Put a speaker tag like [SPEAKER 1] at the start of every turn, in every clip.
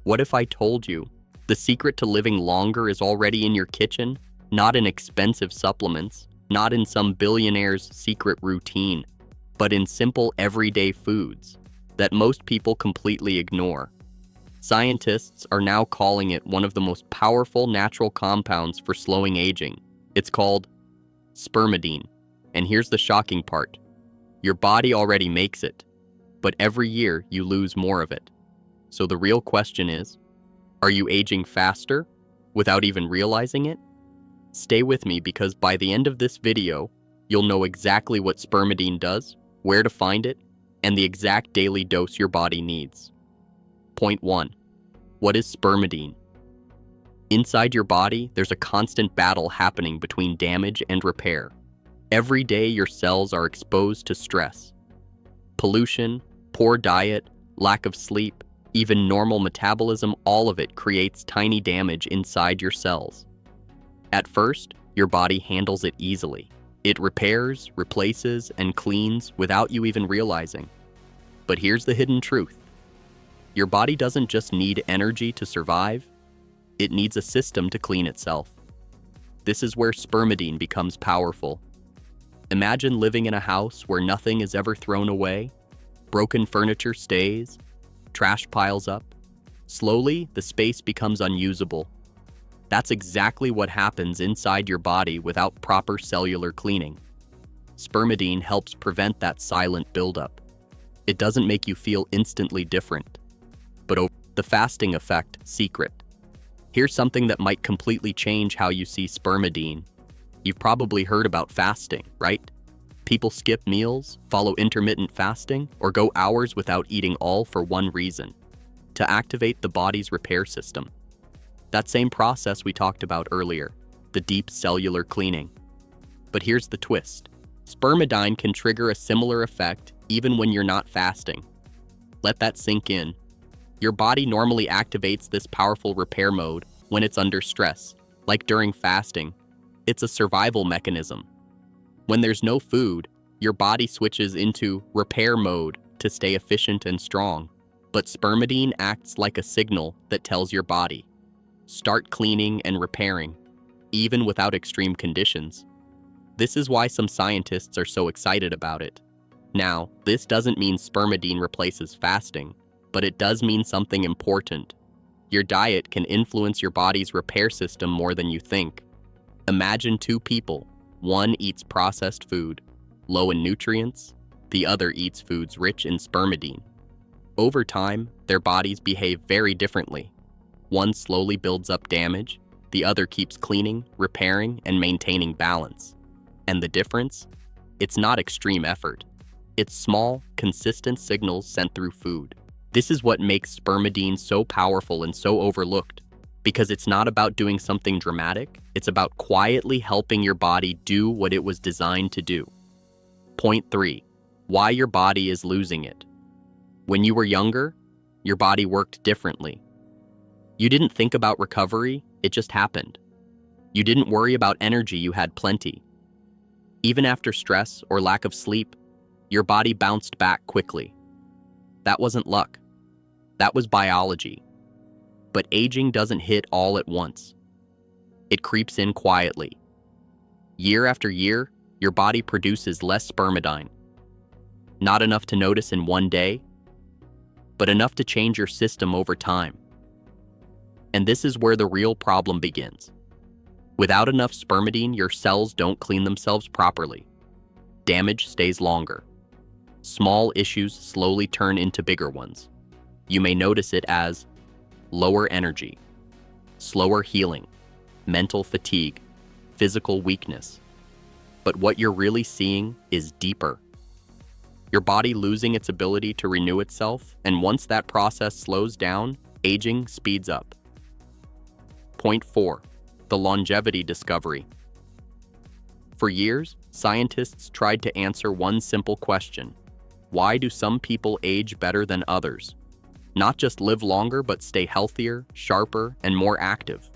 [SPEAKER 1] What if I told you the secret to living longer is already in your kitchen, not in expensive supplements, not in some billionaire's secret routine, but in simple everyday foods that most people completely ignore? Scientists are now calling it one of the most powerful natural compounds for slowing aging. It's called spermidine. And here's the shocking part. Your body already makes it, but every year you lose more of it. So the real question is, are you aging faster without even realizing it? Stay with me, because by the end of this video, you'll know exactly what spermidine does, where to find it, and the exact daily dose your body needs. Point 1. What is spermidine? Inside your body, there's a constant battle happening between damage and repair. Every day your cells are exposed to stress. Pollution, poor diet, lack of sleep, even normal metabolism, all of it creates tiny damage inside your cells. At first, your body handles it easily. It repairs, replaces, and cleans without you even realizing. But here's the hidden truth. Your body doesn't just need energy to survive, it needs a system to clean itself. This is where spermidine becomes powerful. Imagine living in a house where nothing is ever thrown away, broken furniture stays, trash piles up. Slowly, the space becomes unusable. That's exactly what happens inside your body without proper cellular cleaning. Spermidine helps prevent that silent buildup. It doesn't make you feel instantly different, but the fasting effect secret. Here's something that might completely change how you see spermidine. You've probably heard about fasting, right? People skip meals, follow intermittent fasting, or go hours without eating, all for one reason: to activate the body's repair system. That same process we talked about earlier, the deep cellular cleaning. But here's the twist. Spermidine can trigger a similar effect even when you're not fasting. Let that sink in. Your body normally activates this powerful repair mode when it's under stress, like during fasting. It's a survival mechanism. When there's no food, your body switches into repair mode to stay efficient and strong. But spermidine acts like a signal that tells your body, start cleaning and repairing, even without extreme conditions. This is why some scientists are so excited about it. Now, this doesn't mean spermidine replaces fasting, but it does mean something important. Your diet can influence your body's repair system more than you think. Imagine two people. One eats processed food, low in nutrients. The other eats foods rich in spermidine. Over time, their bodies behave very differently. One slowly builds up damage, the other keeps cleaning, repairing, and maintaining balance. And the difference? It's not extreme effort. It's small, consistent signals sent through food. This is what makes spermidine so powerful and so overlooked, because it's not about doing something dramatic, it's about quietly helping your body do what it was designed to do. Point 3. Why your body is losing it. When you were younger, your body worked differently. You didn't think about recovery, it just happened. You didn't worry about energy, you had plenty. Even after stress or lack of sleep, your body bounced back quickly. That wasn't luck. That was biology. But aging doesn't hit all at once. It creeps in quietly. Year after year, your body produces less spermidine. Not enough to notice in one day, but enough to change your system over time. And this is where the real problem begins. Without enough spermidine, your cells don't clean themselves properly. Damage stays longer. Small issues slowly turn into bigger ones. You may notice it as lower energy, slower healing, mental fatigue, physical weakness. But what you're really seeing is deeper. Your body losing its ability to renew itself, and once that process slows down, aging speeds up. Point 4. The longevity discovery. For years, scientists tried to answer one simple question. Why do some people age better than others? Not just live longer, but stay healthier, sharper, and more active.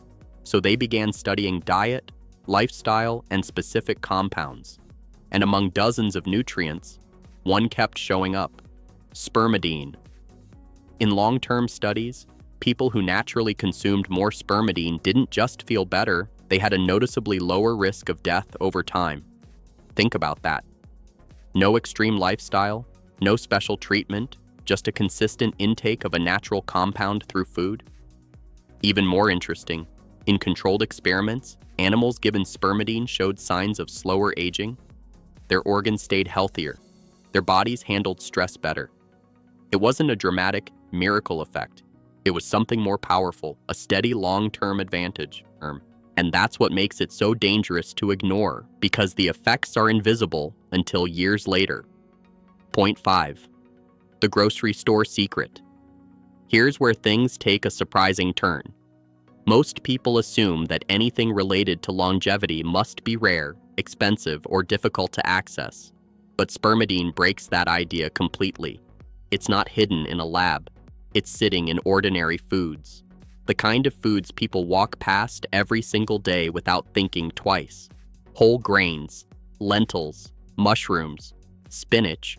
[SPEAKER 1] So they began studying diet, lifestyle, and specific compounds. And among dozens of nutrients, one kept showing up: spermidine. In long-term studies, People who naturally consumed more spermidine didn't just feel better, they had a noticeably lower risk of death over time. Think about that. No extreme lifestyle, no special treatment, just a consistent intake of a natural compound through food. Even more interesting, in controlled experiments, animals given spermidine showed signs of slower aging. Their organs stayed healthier. Their bodies handled stress better. It wasn't a dramatic miracle effect. It was something more powerful, a steady long-term advantage. And that's what makes it so dangerous to ignore, because the effects are invisible until years later. Point 5. The grocery store secret. Here's where things take a surprising turn. Most people assume that anything related to longevity must be rare, expensive, or difficult to access. But spermidine breaks that idea completely. It's not hidden in a lab. It's sitting in ordinary foods. The kind of foods people walk past every single day without thinking twice. Whole grains, lentils, mushrooms, spinach,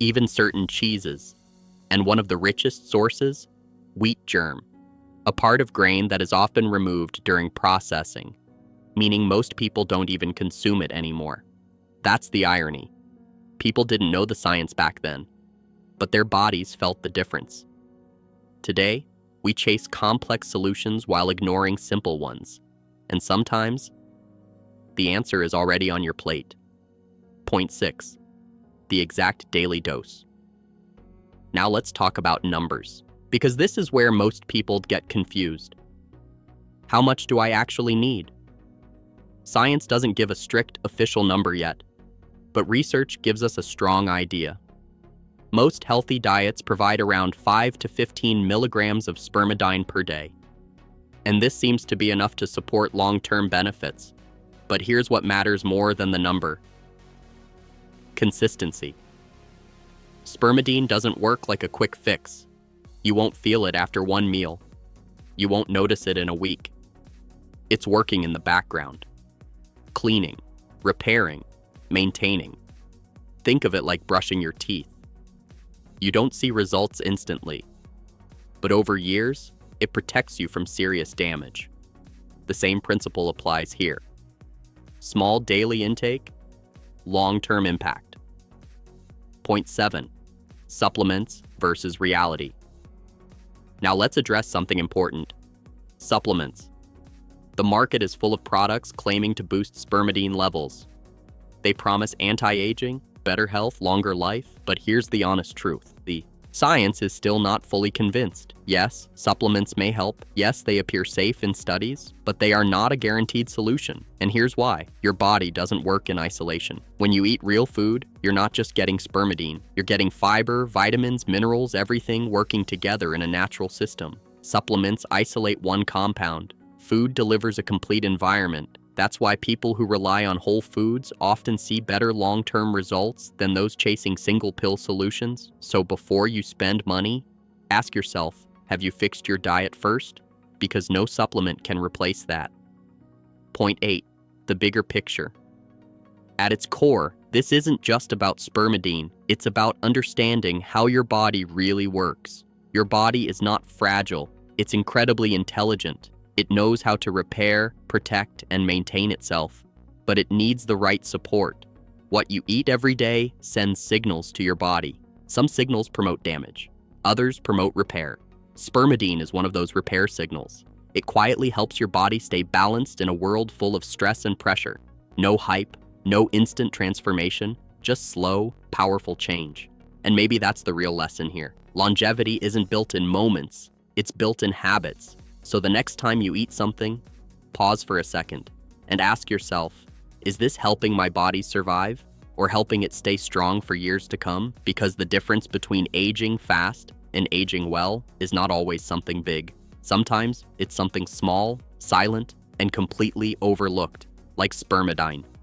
[SPEAKER 1] even certain cheeses. And one of the richest sources? Wheat germ, a part of grain that is often removed during processing, meaning most people don't even consume it anymore. That's the irony. People didn't know the science back then, but their bodies felt the difference. Today, we chase complex solutions while ignoring simple ones, and sometimes, the answer is already on your plate. Point 6. The exact daily dose. Now let's talk about numbers, because this is where most people get confused. How much do I actually need? Science doesn't give a strict official number yet, but research gives us a strong idea. Most healthy diets provide around 5 to 15 milligrams of spermidine per day. And this seems to be enough to support long-term benefits. But here's what matters more than the number. Consistency. Spermidine doesn't work like a quick fix. You won't feel it after one meal. You won't notice it in a week. It's working in the background. Cleaning, repairing, maintaining. Think of it like brushing your teeth. You don't see results instantly, but over years, it protects you from serious damage. The same principle applies here. Small daily intake, long-term impact. Point 7. Supplements versus reality. Now let's address something important. Supplements. The market is full of products claiming to boost spermidine levels. They promise anti-aging, better health, longer life, but here's the honest truth. The science is still not fully convinced. Yes, supplements may help. Yes, they appear safe in studies, but they are not a guaranteed solution. And here's why. Your body doesn't work in isolation. When you eat real food, you're not just getting spermidine. You're getting fiber, vitamins, minerals, everything working together in a natural system. Supplements isolate one compound. Food delivers a complete environment. That's why people who rely on whole foods often see better long-term results than those chasing single-pill solutions. So before you spend money, ask yourself, have you fixed your diet first? Because no supplement can replace that. Point 8. The bigger picture. At its core, this isn't just about spermidine. It's about understanding how your body really works. Your body is not fragile. It's incredibly intelligent. It knows how to repair, protect, and maintain itself, but it needs the right support. What you eat every day sends signals to your body. Some signals promote damage. Others promote repair. Spermidine is one of those repair signals. It quietly helps your body stay balanced in a world full of stress and pressure. No hype, no instant transformation, just slow, powerful change. And maybe that's the real lesson here. Longevity isn't built in moments, it's built in habits. So the next time you eat something, pause for a second and ask yourself, is this helping my body survive or helping it stay strong for years to come? Because the difference between aging fast and aging well is not always something big. Sometimes it's something small, silent, and completely overlooked, like spermidine.